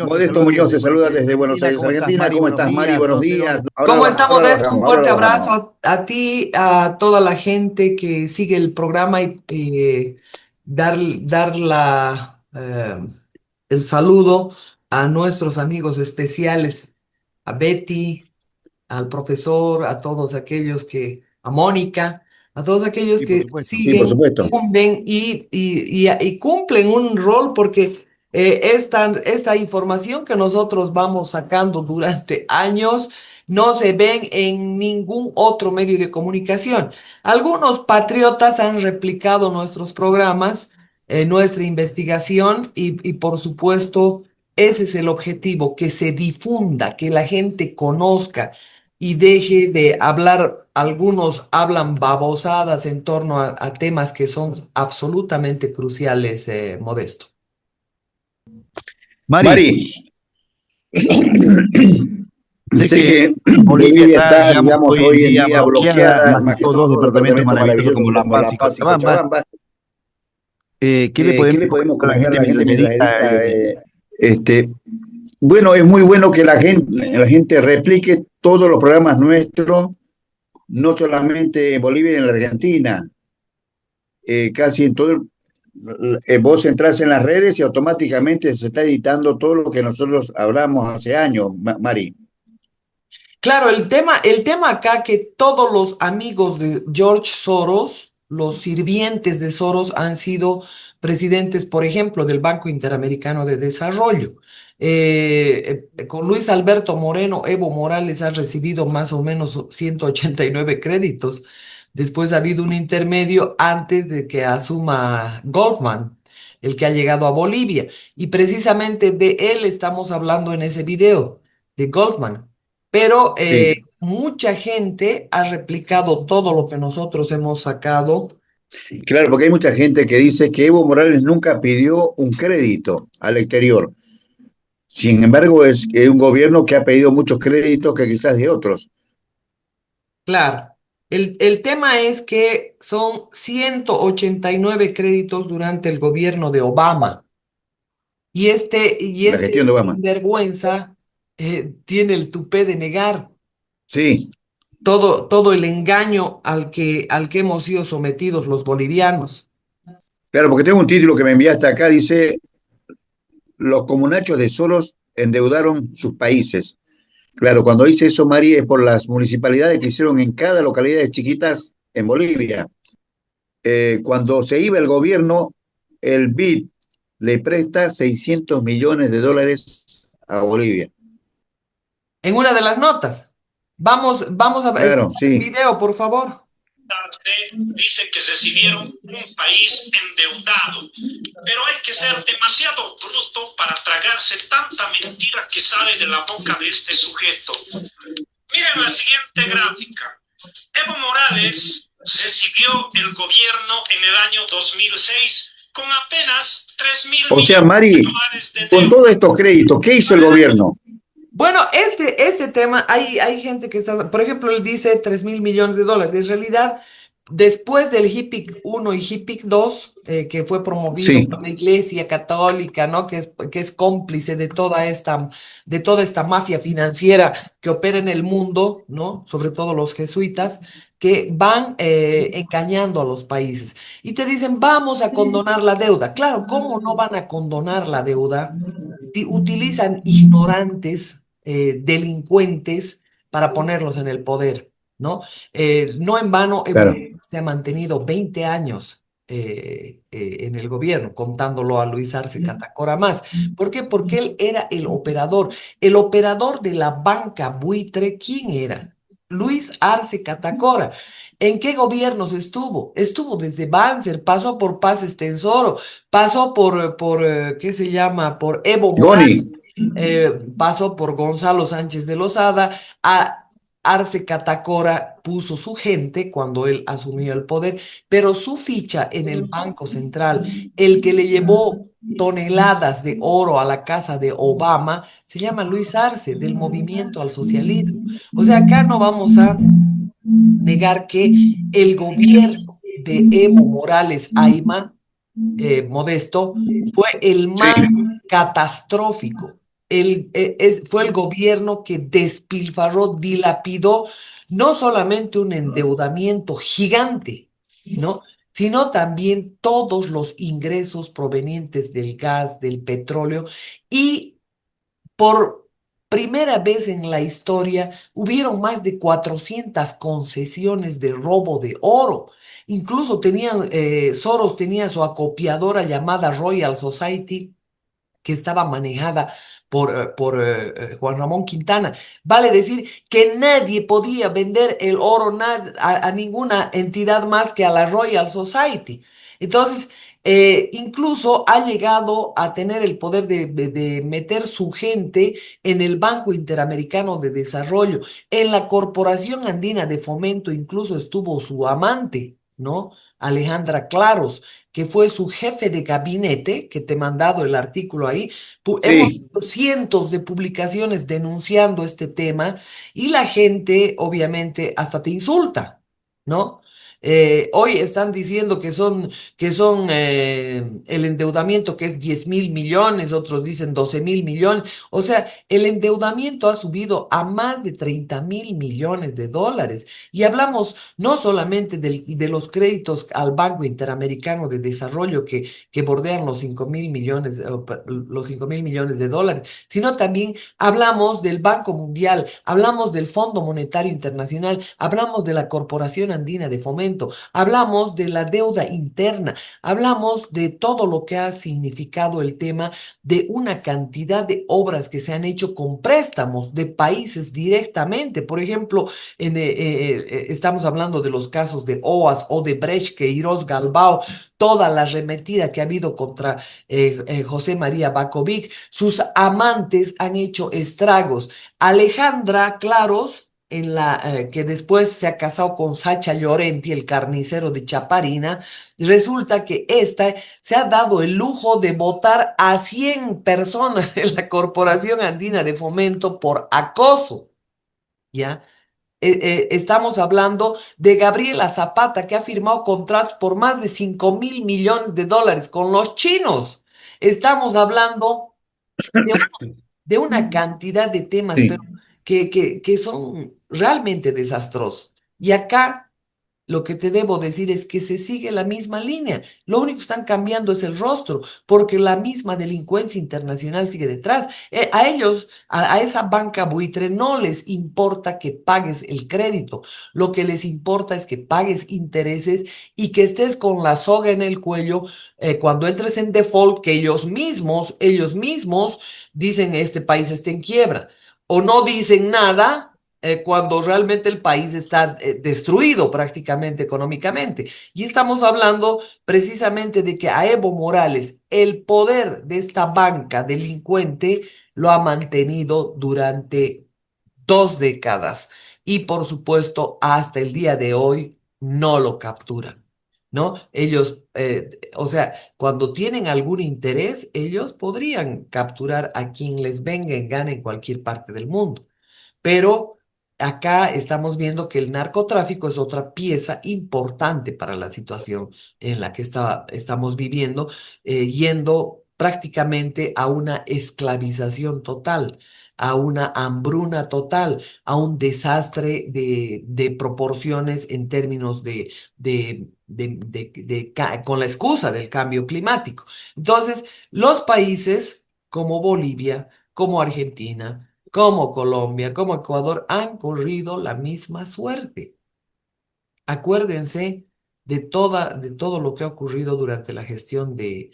Modesto Muñoz te saluda desde Buenos Aires, Argentina. ¿Cómo estás, Mari? Buenos días. ¿Cómo está, Ahora lo Modesto? Un bajamos, ahora fuerte lo bajamos. abrazo a ti, a toda la gente que sigue el programa y dar el saludo a nuestros amigos especiales, a Betty, al profesor, a todos aquellos a Mónica, a todos aquellos que Sí, por siguen, supuesto. cumplen y cumplen un rol porque esta información que nosotros vamos sacando durante años no se ven en ningún otro medio de comunicación. Algunos patriotas han replicado nuestros programas, nuestra investigación y por supuesto ese es el objetivo, que se difunda, que la gente conozca y deje de hablar, algunos hablan babosadas en torno a temas que son absolutamente cruciales, Modesto. Mari, sé que Bolivia está, digamos, hoy en día bloqueada, más que todo departamentos maravillosos como La Paz y Cochabamba. ¿Qué le podemos comentar a la gente mientras edita? Bueno, es muy bueno que la gente replique todos los programas nuestros, no solamente en Bolivia y en la Argentina, casi en todo vos entras en las redes y automáticamente se está editando todo lo que nosotros hablamos hace años, Mari. Claro, el tema acá que todos los amigos de George Soros, los sirvientes de Soros, han sido presidentes, por ejemplo, del Banco Interamericano de Desarrollo. Con Luis Alberto Moreno, Evo Morales ha recibido más o menos 189 créditos. Después ha habido un intermedio antes de que asuma Goldman, el que ha llegado a Bolivia. Y precisamente de él estamos hablando en ese video, de Goldman. Pero Sí, mucha gente ha replicado todo lo que nosotros hemos sacado. claro, porque hay mucha gente que dice que Evo Morales nunca pidió un crédito al exterior. Sin embargo, es un gobierno que ha pedido muchos créditos que quizás de otros. Claro, el tema es que son 189 créditos durante el gobierno de Obama. Y La este gestión de Obama. sinvergüenza tiene el tupé de negar Sí, todo el engaño al que hemos sido sometidos los bolivianos. claro, porque tengo un título que me enviaste acá, dice, los comunachos de Soros endeudaron sus países. Claro, cuando dice eso, María, es por las municipalidades que hicieron en cada localidad de chiquitas en Bolivia. Cuando se iba el gobierno, el BID le presta 600 millones de dólares a Bolivia. En una de las notas, vamos a Claro, escuchar el sí. video, por favor. Dice que recibieron un país endeudado, pero hay que ser demasiado bruto para tragarse tanta mentira que sale de la boca de este sujeto. Miren la siguiente gráfica. Evo Morales recibió el gobierno en el año 2006 con apenas 3.000 O sea, millones de Mari, dólares de con deuda. todos estos créditos, ¿qué hizo el gobierno? Bueno, este tema, hay gente que está, por ejemplo, él dice 3.000 millones de dólares. En realidad, después del HIPIC 1 y HIPIC 2, que fue promovido Sí, por la Iglesia Católica, ¿no? Que es cómplice de toda esta mafia financiera que opera en el mundo, ¿no? Sobre todo los jesuitas, que van engañando a los países. Y te dicen, vamos a condonar la deuda. Claro, ¿cómo no van a condonar la deuda? Utilizan ignorantes, delincuentes para ponerlos en el poder, ¿no? No en vano Evo claro. Morales se ha mantenido 20 años en el gobierno, contándolo a Luis Arce Catacora más. ¿Por qué? Porque él era el operador de la banca buitre. ¿Quién era? Luis Arce Catacora. ¿En qué gobiernos estuvo? Estuvo desde Banzer, pasó por Paz Estensoro, pasó por ¿qué se llama? Por Evo Morales, Goni, pasó por Gonzalo Sánchez de Lozada. Arce Catacora puso su gente cuando él asumió el poder, pero su ficha en el Banco Central, el que le llevó toneladas de oro a la casa de Obama, se llama Luis Arce, del Movimiento al Socialismo. O sea, acá no vamos a negar que el gobierno de Evo Morales Ayman Modesto, fue el Sí, más catastrófico. Fue el gobierno que despilfarró, dilapidó no solamente un endeudamiento gigante, ¿no? Sino también todos los ingresos provenientes del gas, del petróleo, y por primera vez en la historia hubieron más de 400 concesiones de robo de oro. Incluso Soros tenía su acopiadora llamada Royal Society, que estaba manejada por Juan Ramón Quintana. Vale decir que nadie podía vender el oro a ninguna entidad más que a la Royal Society. Entonces, incluso ha llegado a tener el poder de meter su gente en el Banco Interamericano de Desarrollo, en la Corporación Andina de Fomento, incluso estuvo su amante, ¿no? Alejandra Claros, que fue su jefe de gabinete, que te he mandado el artículo ahí. Hemos sí, visto cientos de publicaciones denunciando este tema y la gente, obviamente, hasta te insulta, ¿no? Hoy están diciendo que son el endeudamiento que es 10.000 millones, otros dicen 12.000 millones. O sea, el endeudamiento ha subido a más de 30.000 millones de dólares. Y hablamos no solamente de los créditos al Banco Interamericano de Desarrollo que bordean los 5.000 millones, los 5.000 millones de dólares, sino también hablamos del Banco Mundial, hablamos del Fondo Monetario Internacional, hablamos de la Corporación Andina de Fomento, hablamos de la deuda interna, hablamos de todo lo que ha significado el tema de una cantidad de obras que se han hecho con préstamos de países directamente. Por ejemplo, estamos hablando de los casos de OAS, Odebrecht, Queiroz, Galbao, toda la arremetida que ha habido contra José María Bakovic. Sus amantes han hecho estragos. Alejandra Claros, que después se ha casado con Sacha Llorenti, el carnicero de Chaparina, resulta que esta se ha dado el lujo de votar a 100 personas en la Corporación Andina de Fomento por acoso, ¿ya? Estamos hablando de Gabriela Zapata, que ha firmado contratos por más de 5.000 millones de dólares con los chinos. Estamos hablando de, de una cantidad de temas, pero sí. que son realmente desastrosos. Y acá lo que te debo decir es que se sigue la misma línea. Lo único que están cambiando es el rostro, porque la misma delincuencia internacional sigue detrás. A ellos, a esa banca buitre, no les importa que pagues el crédito. Lo que les importa es que pagues intereses y que estés con la soga en el cuello cuando entres en default, que ellos mismos dicen este país está en quiebra. O no dicen nada cuando realmente el país está destruido prácticamente económicamente. Y estamos hablando precisamente de que a Evo Morales el poder de esta banca delincuente lo ha mantenido durante 2 décadas y por supuesto hasta el día de hoy no lo capturan. ¿No? Ellos, o sea, cuando tienen algún interés, ellos podrían capturar a quien les venga en gana en cualquier parte del mundo. Pero acá estamos viendo que el narcotráfico es otra pieza importante para la situación en la que estamos viviendo, yendo prácticamente a una esclavización total, a una hambruna total, a un desastre de proporciones en términos con la excusa del cambio climático. Entonces, los países como Bolivia, como Argentina, como Colombia, como Ecuador, han corrido la misma suerte. Acuérdense de todo lo que ha ocurrido durante la gestión de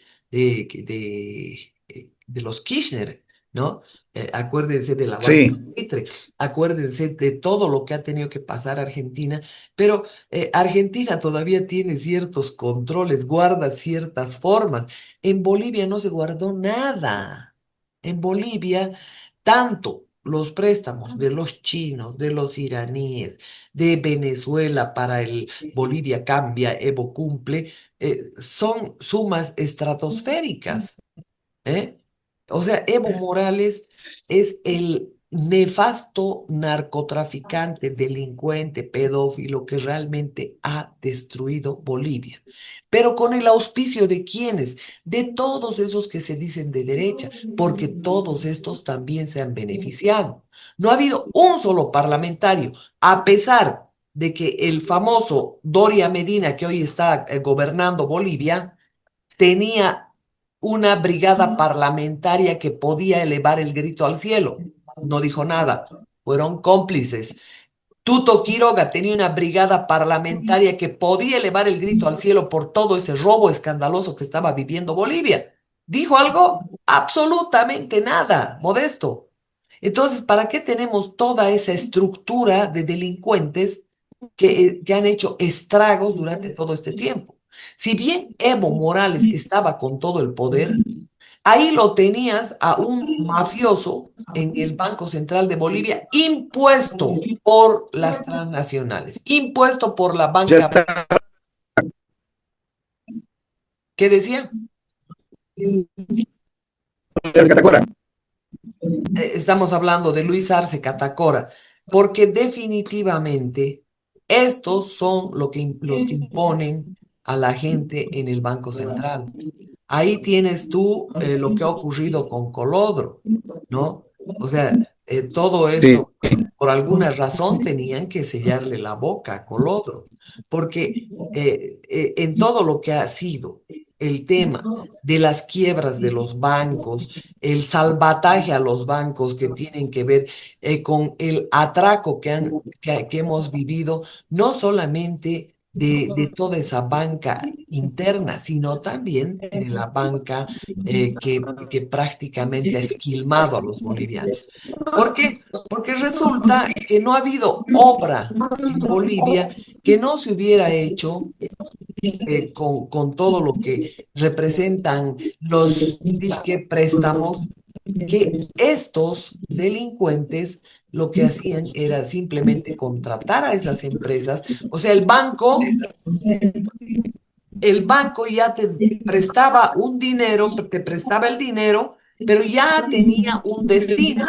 los Kirchner, ¿no? Acuérdense de la banca Sí, buitre, acuérdense de todo lo que ha tenido que pasar Argentina, pero Argentina todavía tiene ciertos controles, guarda ciertas formas. En Bolivia no se guardó nada. En Bolivia, tanto los préstamos de los chinos, de los iraníes, de Venezuela para el Bolivia Cambia, Evo Cumple, son sumas estratosféricas, ¿eh? O sea, Evo Morales es nefasto narcotraficante, delincuente, pedófilo que realmente ha destruido Bolivia. Pero con el auspicio de quienes, de todos esos que se dicen de derecha, porque todos estos también se han beneficiado. No ha habido un solo parlamentario, a pesar de que el famoso Doria Medina, que hoy está gobernando Bolivia, tenía una brigada parlamentaria que podía elevar el grito al cielo. No dijo nada, fueron cómplices. Tuto Quiroga tenía una brigada parlamentaria que podía elevar el grito al cielo por todo ese robo escandaloso que estaba viviendo Bolivia. ¿Dijo algo? Absolutamente nada, Modesto. Entonces, ¿para qué tenemos toda esa estructura de delincuentes que han hecho estragos durante todo este tiempo? Si bien Evo Morales estaba con todo el poder, ahí lo tenías a un mafioso en el Banco Central de Bolivia, impuesto por las transnacionales, impuesto por la Ya banca. está ¿Qué decía? el Catacora. Estamos hablando de Luis Arce Catacora, porque definitivamente estos son los que imponen a la gente en el Banco Central. Ahí tienes tú lo que ha ocurrido con Colodro, ¿no? O sea, todo Sí, esto, por alguna razón tenían que sellarle la boca a Colodro, porque en todo lo que ha sido el tema de las quiebras de los bancos, el salvataje a los bancos que tienen que ver con el atraco que hemos vivido, no solamente de toda esa banca interna, sino también de la banca que prácticamente ha esquilmado a los bolivianos. ¿Por qué? Porque resulta que no ha habido obra en Bolivia que no se hubiera hecho con todo lo que representan los disque préstamos, que estos delincuentes lo que hacían era simplemente contratar a esas empresas. O sea, el banco ya te prestaba un dinero, te prestaba el dinero, pero ya tenía un destino,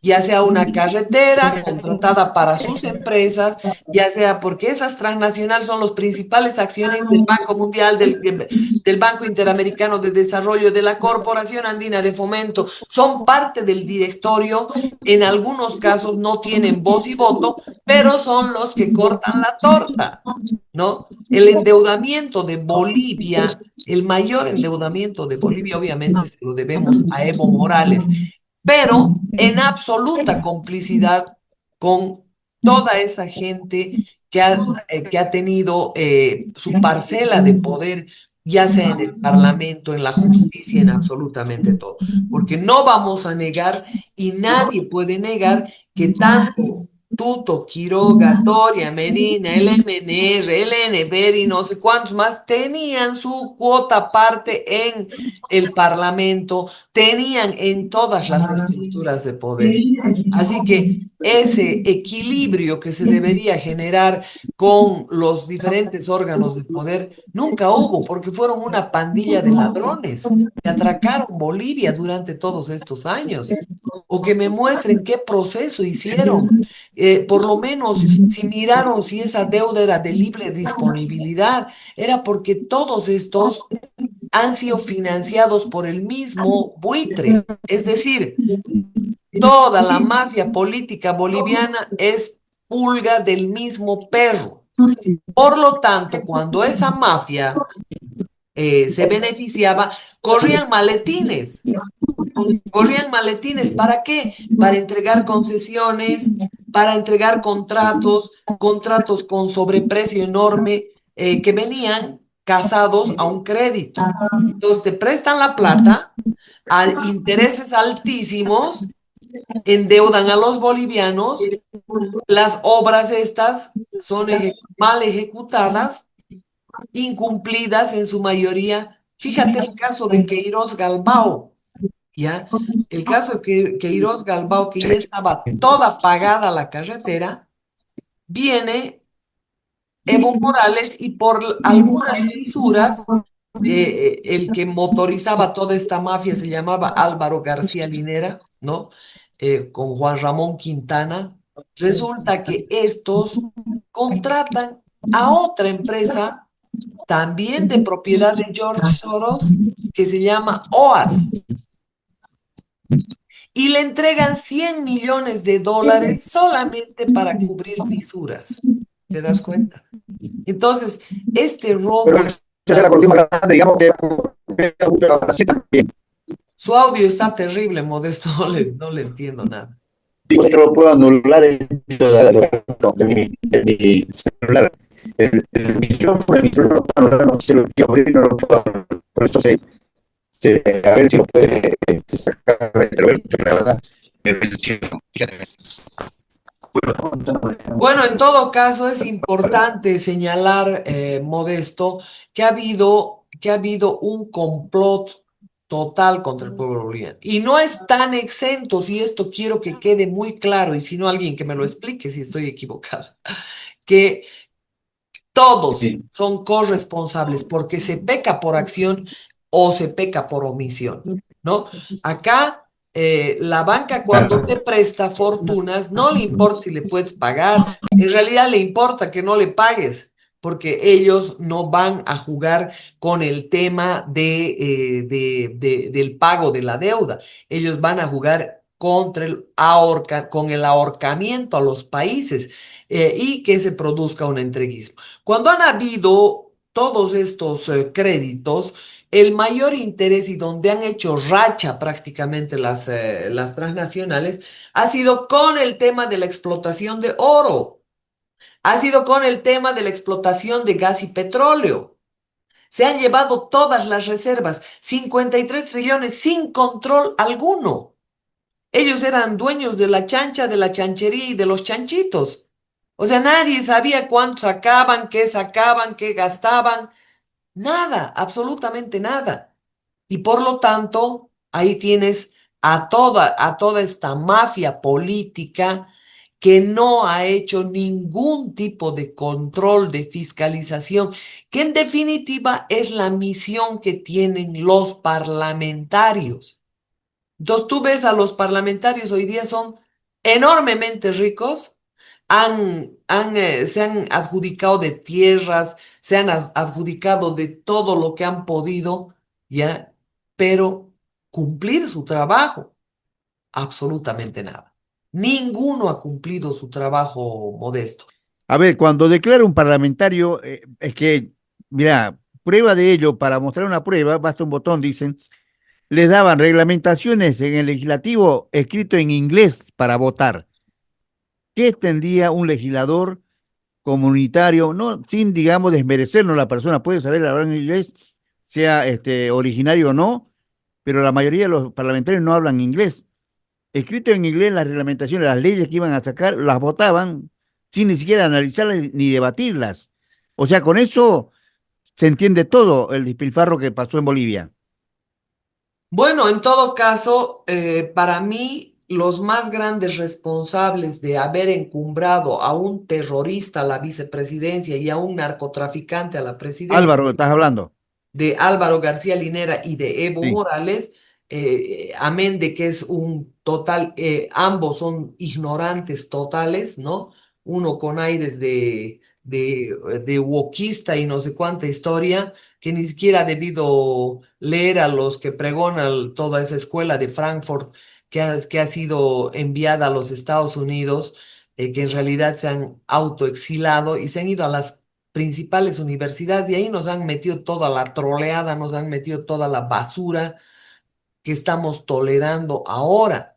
ya sea una carretera contratada para sus empresas, ya sea porque esas transnacionales son los principales accionistas del Banco Mundial, del Banco Interamericano de Desarrollo, de la Corporación Andina de Fomento, son parte del directorio, en algunos casos no tienen voz y voto, pero son los que cortan la torta, ¿no? El endeudamiento de Bolivia, el mayor endeudamiento de Bolivia, obviamente se lo debemos a Evo Morales, pero en absoluta complicidad con toda esa gente que ha tenido su parcela de poder, ya sea en el Parlamento, en la justicia, en absolutamente todo. Porque no vamos a negar y nadie puede negar que tanto Tuto, Quiroga, Doria, Medina, el MNR, el NBR y no sé cuántos más tenían su cuota parte en el Parlamento, tenían en todas las estructuras de poder. Así que ese equilibrio que se debería generar con los diferentes órganos de poder nunca hubo, porque fueron una pandilla de ladrones que atracaron Bolivia durante todos estos años. O que me muestren qué proceso hicieron. Por lo menos si miraron si esa deuda era de libre disponibilidad, era porque todos estos han sido financiados por el mismo buitre. Es decir, toda la mafia política boliviana es pulga del mismo perro. Por lo tanto, cuando esa mafia se beneficiaba, corrían maletines. Corrían maletines, ¿para qué? Para entregar concesiones, para entregar contratos, contratos con sobreprecio enorme que venían casados a un crédito. Entonces te prestan la plata a intereses altísimos, endeudan a los bolivianos, las obras estas son mal ejecutadas, incumplidas en su mayoría. Fíjate el caso de Queiroz Galbao, ¿ya? El caso que Queiroz Galbao, que ya estaba toda pagada la carretera, viene Evo Morales y por algunas fisuras, el que motorizaba toda esta mafia se llamaba Álvaro García Linera, ¿no? con Juan Ramón Quintana, resulta que estos contratan a otra empresa, también de propiedad de George Soros, que se llama OAS, y le entregan 100 millones de dólares solamente para cubrir fisuras. ¿Te das cuenta? Entonces, este Pero robo, esa es la corrupción más grande, digamos, que así también. su audio está terrible, Modesto, no le entiendo nada. Digo, yo lo puedo anular mi celular. El micrófono lo puedo anular, no se lo quiero abrir, no lo puedo anular. Por eso a ver si lo puede sacar, la verdad. Bueno, en todo caso es importante señalar, Modesto, que ha habido un complot total contra el pueblo boliviano. Y no están exentos, y esto quiero que quede muy claro, y si no alguien que me lo explique si estoy equivocado, que todos Sí, son corresponsables porque se peca por acción o se peca por omisión, ¿no? Acá la banca cuando te presta fortunas no le importa si le puedes pagar, en realidad le importa que no le pagues, porque ellos no van a jugar con el tema del pago de la deuda, ellos van a jugar con el ahorcamiento a los países y que se produzca un entreguismo. Cuando han habido todos estos créditos, el mayor interés y donde han hecho racha prácticamente las transnacionales ha sido con el tema de la explotación de oro, ha sido con el tema de la explotación de gas y petróleo. Se han llevado todas las reservas, 53 trillones sin control alguno. Ellos eran dueños de la chancha, de la chanchería y de los chanchitos. O sea, nadie sabía cuánto sacaban, qué gastaban, nada, absolutamente nada. Y por lo tanto, ahí tienes a toda esta mafia política que no ha hecho ningún tipo de control, de fiscalización, que en definitiva es la misión que tienen los parlamentarios. Entonces tú ves a los parlamentarios hoy día son enormemente ricos, se han adjudicado de tierras, se han adjudicado de todo lo que han podido, ¿ya? Pero cumplir su trabajo, absolutamente nada. Ninguno ha cumplido su trabajo, Modesto. A ver, cuando declara un parlamentario, es que, mira, prueba de ello, para mostrar una prueba, basta un botón, dicen, les daban reglamentaciones en el legislativo escrito en inglés para votar. ¿Qué tendría un legislador comunitario, no sin, digamos, desmerecernos la persona, puede saber hablar en inglés, sea originario o no, pero la mayoría de los parlamentarios no hablan inglés. Escrito en inglés las reglamentaciones, las leyes que iban a sacar, las votaban sin ni siquiera analizarlas ni debatirlas. O sea, con eso se entiende todo el despilfarro que pasó en Bolivia. Bueno, en todo caso, para mí, los más grandes responsables de haber encumbrado a un terrorista a la vicepresidencia y a un narcotraficante a la presidencia, Álvaro, ¿estás hablando? de Álvaro García Linera y de Evo Sí, Morales, amén de que es un total, ambos son ignorantes totales, ¿no? Uno con aires de wokista y no sé cuánta historia, que ni siquiera ha debido leer a los que pregonan toda esa escuela de Frankfurt que ha sido enviada a los Estados Unidos, que en realidad se han autoexilado y se han ido a las principales universidades y ahí nos han metido toda la troleada, nos han metido toda la basura que estamos tolerando ahora,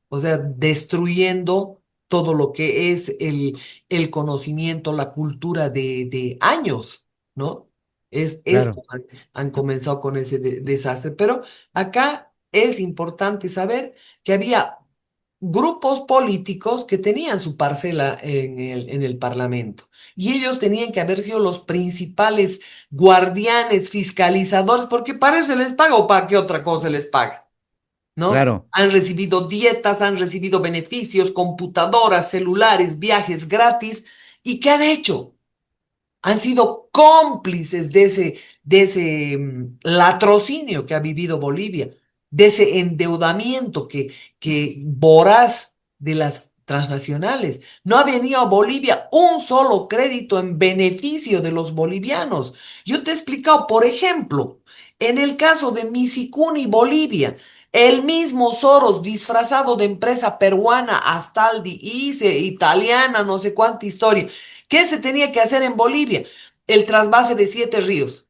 o sea, destruyendo todo lo que es el conocimiento, la cultura de años, ¿no? claro, Han comenzado con ese desastre, pero acá es importante saber que había grupos políticos que tenían su parcela en el Parlamento. Y ellos tenían que haber sido los principales guardianes, fiscalizadores, porque para eso se les paga o para qué otra cosa les paga, ¿no? claro. Han recibido dietas, han recibido beneficios, computadoras, celulares, viajes gratis. ¿Y qué han hecho? Han sido cómplices de ese latrocinio que ha vivido Bolivia. de ese endeudamiento que voraz de las transnacionales. No ha venido a Bolivia un solo crédito en beneficio de los bolivianos. Yo te he explicado, por ejemplo, en el caso de Misicuni, Bolivia, el mismo Soros disfrazado de empresa peruana, Astaldi, ICE, italiana, no sé cuánta historia. ¿Qué se tenía que hacer en Bolivia? El trasvase de 7 ríos.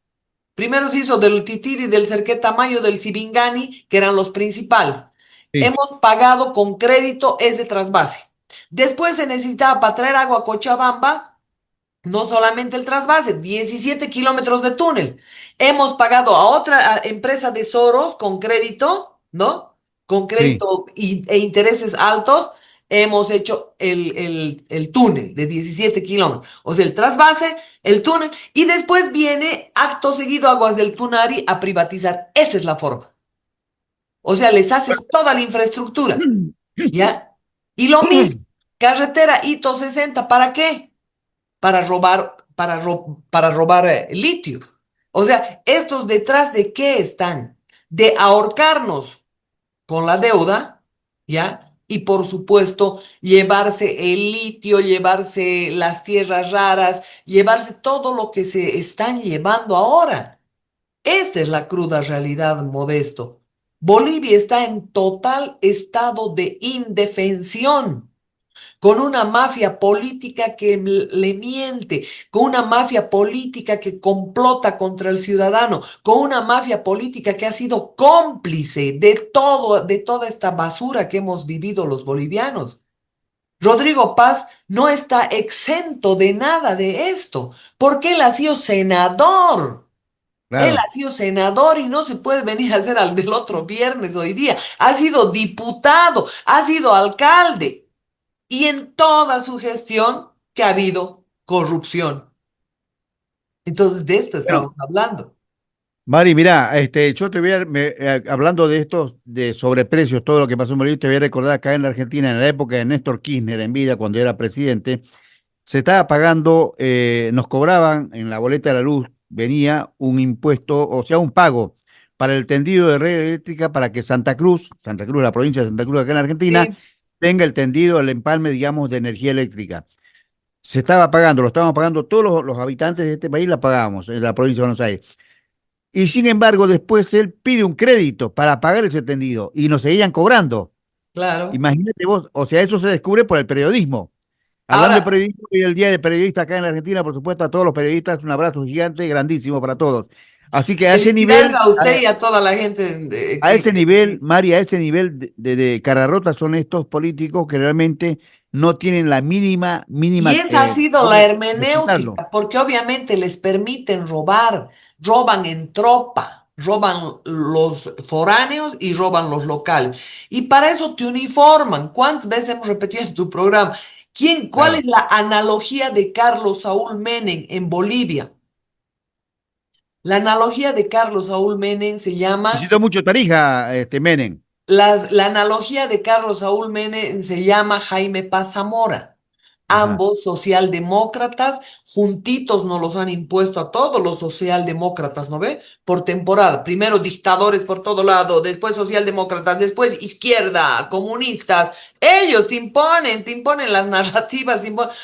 Primero se hizo del Titiri, del Cerqueta-Mayo, del Sibingani, que eran los principales. Sí, Hemos pagado con crédito ese trasvase. Después se necesitaba para traer agua a Cochabamba, no solamente el trasvase, 17 kilómetros de túnel. Hemos pagado a otra empresa de Soros con crédito, ¿no? Con sí. crédito e intereses altos. Hemos hecho el túnel de 17 kilómetros. O sea, el trasvase, el túnel. Y después viene acto seguido Aguas del Tunari a privatizar. Esa es la forma. O sea, les haces toda la infraestructura, ¿ya? Y lo mismo, carretera Hito 60, ¿para qué? Para robar litio. O sea, ¿estos detrás de qué están? De ahorcarnos con la deuda, ¿ya? Y por supuesto, llevarse el litio, llevarse las tierras raras, llevarse todo lo que se están llevando ahora. Esta es la cruda realidad, Modesto. Bolivia está en total estado de indefensión, con una mafia política que le miente, con una mafia política que complota contra el ciudadano, con una mafia política que ha sido cómplice de todo, de toda esta basura que hemos vivido los bolivianos. Rodrigo Paz no está exento de nada de esto, porque él ha sido senador. Él Claro. ha sido senador y no se puede venir a hacer al del otro viernes hoy día. Ha sido diputado, ha sido alcalde y en toda su gestión que ha habido corrupción. Entonces, de esto Bueno, estamos hablando. Mari, mira, yo te voy a, hablando de estos, de sobreprecios, todo lo que pasó en Bolivia, te voy a recordar acá en la Argentina, en la época de Néstor Kirchner en vida, cuando era presidente, se estaba pagando, nos cobraban en la boleta de la luz, venía un impuesto, o sea, un pago para el tendido de red eléctrica para que Santa Cruz, la provincia de Santa Cruz acá en Argentina, Sí, tenga el tendido, el empalme, digamos, de energía eléctrica. Se estaba pagando, lo estábamos pagando todos los habitantes de este país, la pagábamos en la provincia de Buenos Aires. Y sin embargo, después él pide un crédito para pagar ese tendido y nos seguían cobrando. claro. Imagínate vos, o sea, eso se descubre por el periodismo. Hablando de Ahora, periodismo y el Día del Periodista acá en la Argentina, por supuesto, a todos los periodistas, un abrazo gigante, grandísimo para todos. Así que felicidades a usted y a toda la gente a ese nivel, Mari, a ese nivel de cara rota son estos políticos que realmente no tienen la mínima, y esa ha sido la ¿cómo explicarlo? hermenéutica, porque obviamente les permiten robar, roban en tropa, roban los foráneos y roban los locales. Y para eso te uniforman. ¿Cuántas veces hemos repetido en tu programa? ¿Cuál Claro. es la analogía de Carlos Saúl Menem en Bolivia? La analogía de Carlos Saúl Menem se llama Visitó mucho Tarija, Menem. La analogía de Carlos Saúl Menem se llama Jaime Paz Zamora. Ajá. Ambos socialdemócratas, juntitos nos los han impuesto a todos los socialdemócratas, ¿no ve? Por temporada. Primero dictadores por todo lado, después socialdemócratas, después izquierda, comunistas. Ellos te imponen las narrativas,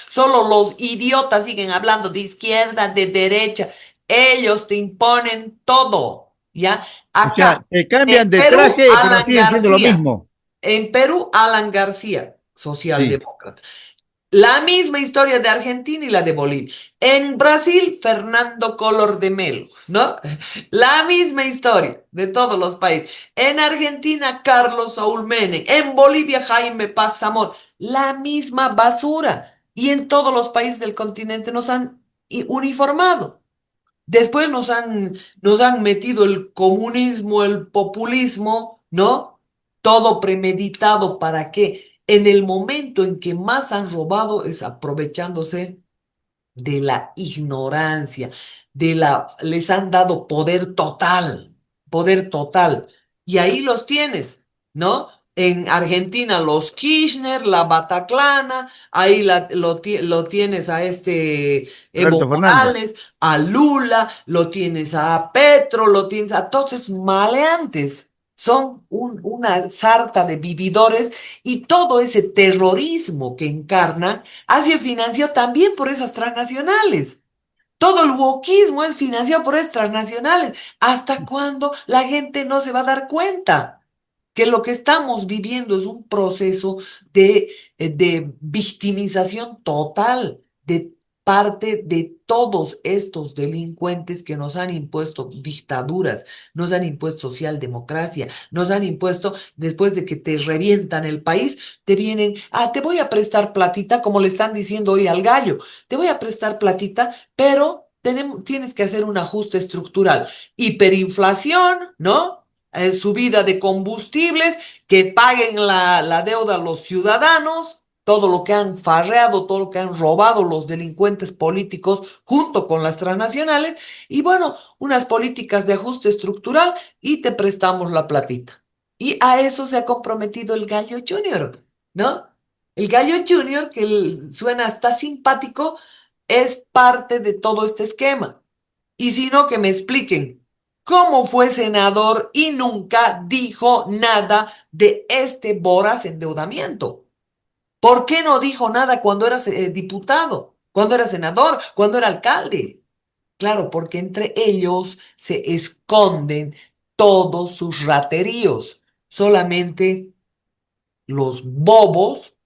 solo los idiotas siguen hablando de izquierda, de derecha. Ellos te imponen todo, ¿ya? O sea, Acá. te En cambian de Perú, traje, pero Alan siguen siendo lo García. mismo. En Perú, Alan García, Sí. socialdemócrata. La misma historia de Argentina y la de Bolivia. En Brasil, Fernando Collor de Mello, ¿no? La misma historia de todos los países. En Argentina, Carlos Saúl Menem. En Bolivia, Jaime Paz Zamora. La misma basura. Y en todos los países del continente nos han uniformado. Después nos han metido el comunismo, el populismo, ¿no? Todo premeditado para que en el momento en que más han robado es aprovechándose de la ignorancia, les han dado poder total. Y ahí los tienes, ¿no? En Argentina los Kirchner, la Bataclana, ahí lo tienes a este Evo Alberto Fernández. Morales, a Lula, lo tienes a Petro, lo tienes a todos esos maleantes, Son una sarta de vividores y todo ese terrorismo que encarnan ha sido financiado también por esas transnacionales. Todo el wokismo es financiado por estas transnacionales. ¿Hasta cuándo la gente no se va a dar cuenta que lo que estamos viviendo es un proceso de victimización total de parte de todos estos delincuentes que nos han impuesto dictaduras, nos han impuesto socialdemocracia, nos han impuesto, después de que te revientan el país, te vienen, te voy a prestar platita, como le están diciendo hoy al gallo, te voy a prestar platita, pero tienes que hacer un ajuste estructural. Hiperinflación, ¿no? Subida de combustibles, que paguen la deuda a los ciudadanos, todo lo que han farreado, todo lo que han robado los delincuentes políticos junto con las transnacionales, y bueno, unas políticas de ajuste estructural y te prestamos la platita. Y a eso se ha comprometido el Gallo Junior, ¿no? El Gallo Junior, que suena hasta simpático, es parte de todo este esquema. Y si no, que me expliquen cómo fue senador y nunca dijo nada de este voraz endeudamiento. ¿Por qué no dijo nada cuando era diputado, cuando era senador, cuando era alcalde? Claro, porque entre ellos se esconden todos sus rateríos. Solamente los bobos,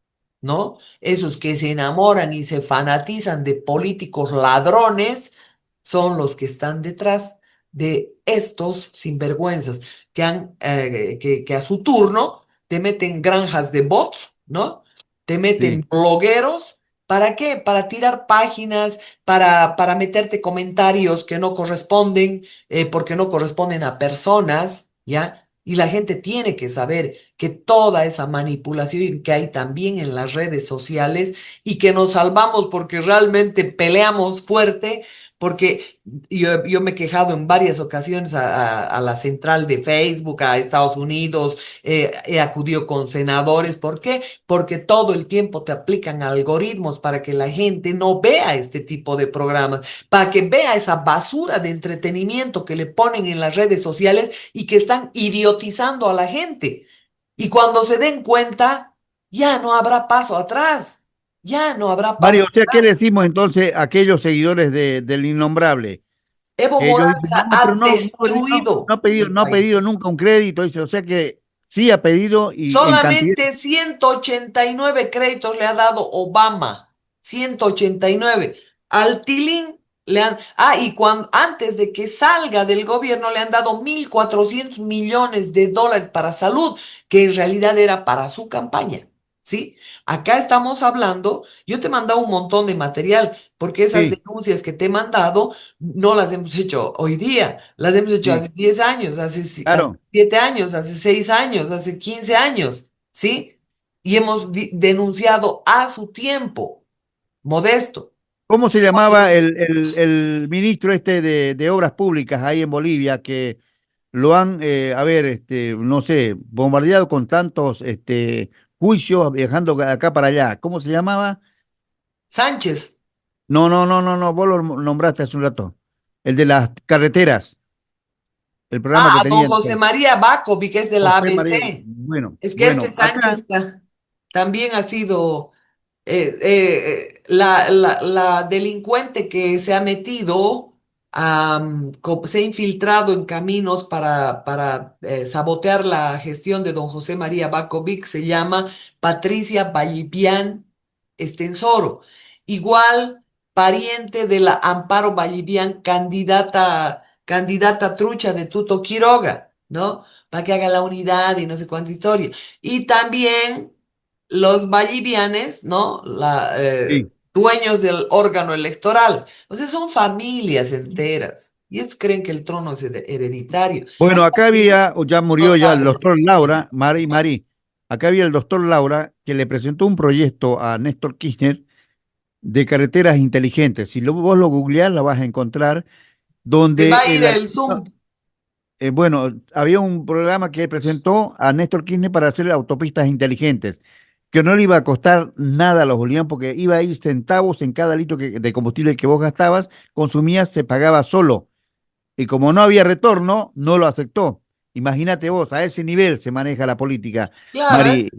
¿no? Esos que se enamoran y se fanatizan de políticos ladrones, son los que están detrás de estos sinvergüenzas que a su turno te meten granjas de bots, ¿no? Te Sí. meten blogueros. ¿Para qué? Para tirar páginas, para meterte comentarios que no corresponden, porque no corresponden a personas, ¿ya? Y la gente tiene que saber que toda esa manipulación que hay también en las redes sociales y que nos salvamos porque realmente peleamos fuerte, porque yo me he quejado en varias ocasiones a la central de Facebook, a Estados Unidos, he acudido con senadores. ¿Por qué? Porque todo el tiempo te aplican algoritmos para que la gente no vea este tipo de programas, para que vea esa basura de entretenimiento que le ponen en las redes sociales y que están idiotizando a la gente. Y cuando se den cuenta, ya no habrá paso atrás. Ya no habrá paso Mario, o sea, ¿qué le atrás. decimos entonces a aquellos seguidores del innombrable? Evo Que ellos dicen, Morales no, pero ha no destruido ha pedido, el no ha país. pedido nunca un crédito, dice, o sea que sí ha pedido y en cantidad. Solamente 189 créditos le ha dado Obama. 189. Al Tilín le han... y antes de que salga del gobierno le han dado 1.400 millones de dólares para salud, que en realidad era para su campaña. ¿Sí? Acá estamos hablando, yo te he mandado un montón de material, porque esas Sí, denuncias que te he mandado no las hemos hecho hoy día, las hemos hecho sí, hace 10 años, hace claro. 7 años, hace 6 años, hace 15 años, ¿sí? Y hemos denunciado a su tiempo, Modesto. ¿Cómo se llamaba el ministro este de Obras Públicas ahí en Bolivia que lo han, a ver, no sé, bombardeado con tantos juicios viajando de acá para allá? ¿Cómo se llamaba? Sánchez. No, vos lo nombraste hace un rato. El de las carreteras, el programa que A don tenían. José María Bacovi, que es de la José María, ABC. bueno, Es que este bueno, acá, Sánchez también ha sido la delincuente que se ha metido, se ha infiltrado en caminos para sabotear la gestión de don José María Bacovic, se llama Patricia Vallivian Estensoro. Igual pariente de la Amparo Vallivian, candidata trucha de Tuto Quiroga, ¿no? Para que haga la unidad y no sé cuánta historia. Y también los vallivianes, ¿no? sí. Dueños del órgano electoral. O sea, son familias enteras. Y ellos creen que el trono es hereditario. Bueno, acá había, o ya No murió ya el saben lo que doctor quieren. Laura, Mari, acá había el doctor Laura que le presentó un proyecto a Néstor Kirchner de carreteras inteligentes. Si vos lo googleás, la vas a encontrar, Te va donde a ir el Zoom. bueno, había un programa que presentó a Néstor Kirchner para hacer autopistas inteligentes, que no le iba a costar nada a los bolivianos porque iba a ir centavos en cada litro de combustible que vos gastabas, consumías, se pagaba solo. Y como no había retorno, no lo aceptó. Imagínate vos, a ese nivel se maneja la política, Claro, Mari.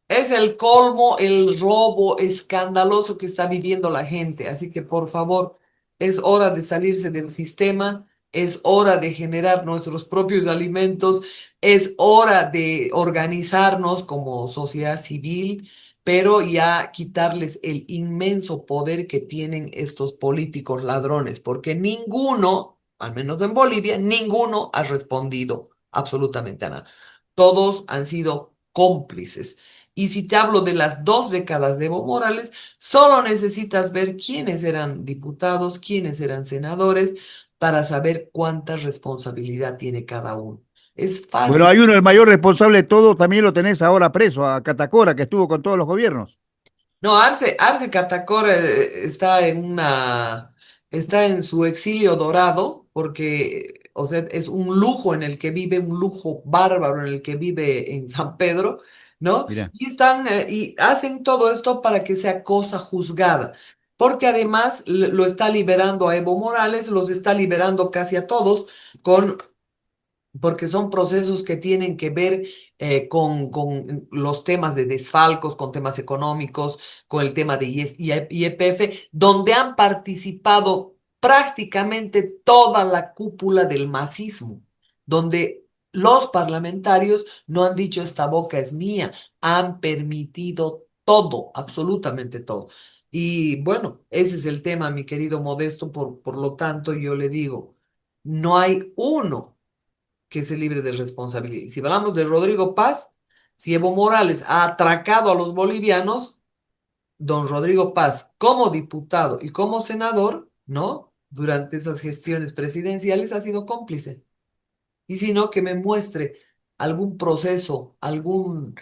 es el colmo, el robo escandaloso que está viviendo la gente. Así que por favor, es hora de salirse del sistema, es hora de generar nuestros propios alimentos, es hora de organizarnos como sociedad civil, pero ya quitarles el inmenso poder que tienen estos políticos ladrones, porque ninguno, al menos en Bolivia, ninguno ha respondido absolutamente a nada. Todos han sido cómplices. Y si te hablo de las 2 décadas de Evo Morales, solo necesitas ver quiénes eran diputados, quiénes eran senadores, para saber cuánta responsabilidad tiene cada uno. Es Bueno, fácil. hay uno, el mayor responsable de todo, también lo tenés ahora preso, a Catacora, que estuvo con todos los gobiernos. No, Arce Catacora está en su exilio dorado, porque, o sea, es un lujo en el que vive, un lujo bárbaro en el que vive en San Pedro, ¿no? Mira, Y hacen todo esto para que sea cosa juzgada, porque además lo está liberando a Evo Morales, los está liberando casi a todos con porque son procesos que tienen que ver con los temas de desfalcos, con temas económicos, con el tema de IEPF, donde han participado prácticamente toda la cúpula del masismo, donde los parlamentarios no han dicho esta boca es mía, han permitido todo, absolutamente todo. Y bueno, ese es el tema, mi querido Modesto, por lo tanto yo le digo, no hay uno que se libre de responsabilidad. Y si hablamos de Rodrigo Paz, si Evo Morales ha atracado a los bolivianos, don Rodrigo Paz, como diputado y como senador, ¿no? Durante esas gestiones presidenciales ha sido cómplice. Y si no, que me muestre algún proceso, algún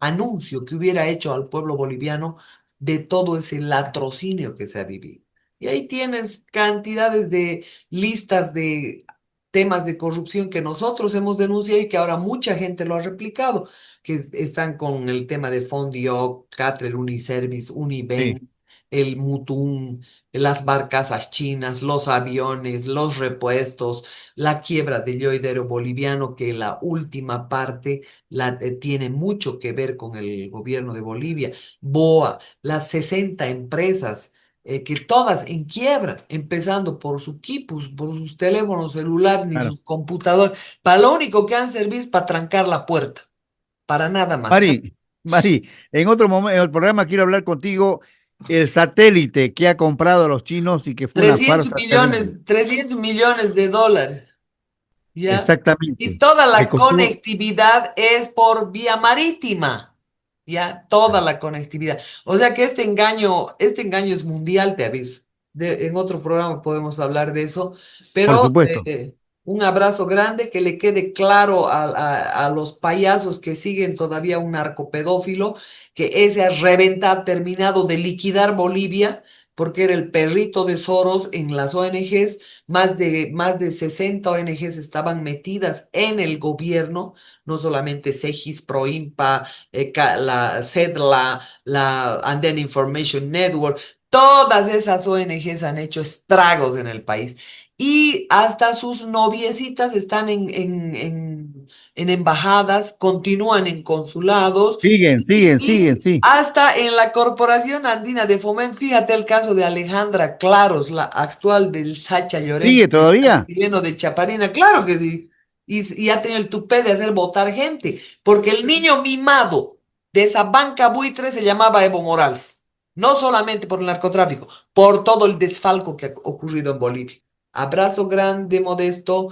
anuncio que hubiera hecho al pueblo boliviano de todo ese latrocinio que se ha vivido. Y ahí tienes cantidades de listas de temas de corrupción que nosotros hemos denunciado y que ahora mucha gente lo ha replicado, que están con el tema de Fondio, Catrel, Uniservice, sí, Univen, el Mutum, las barcazas chinas, los aviones, los repuestos, la quiebra del yoidero boliviano, que la última parte tiene mucho que ver con el gobierno de Bolivia, BOA, las 60 empresas, que todas en quiebra, empezando por su quipus, por sus teléfonos celulares ni claro. sus computadores, para lo único que han servido es para trancar la puerta, para nada más. Mari, en otro momento, en el programa quiero hablar contigo el satélite que ha comprado a los chinos y que fue una 300 farsa terrible. millones, 300 millones de dólares. ¿Ya? Y Exactamente. toda Le la costó, conectividad es por vía marítima, ¿ya? Toda la conectividad. O sea que este engaño es mundial, te aviso. En otro programa podemos hablar de eso, por pero supuesto. un abrazo grande, que le quede claro a los payasos que siguen todavía un narcopedófilo, que ese a reventar, terminado de liquidar Bolivia, porque era el perrito de Soros en las ONGs. Más de 60 ONGs estaban metidas en el gobierno, no solamente SEGIS, PROIMPA, la CEDLA, la Andean Information Network, todas esas ONGs han hecho estragos en el país. Y hasta sus noviecitas están en embajadas, continúan en consulados. Y Sí. hasta en la Corporación Andina de Fomento, fíjate el caso de Alejandra Claros, la actual del Sacha Llorente, ¿Sigue todavía? chileno de Chaparina, claro que sí. Y ha tenido el tupé de hacer votar gente, porque el niño mimado de esa banca buitre se llamaba Evo Morales. No solamente por el narcotráfico, por todo el desfalco que ha ocurrido en Bolivia. Abrazo grande, Modesto.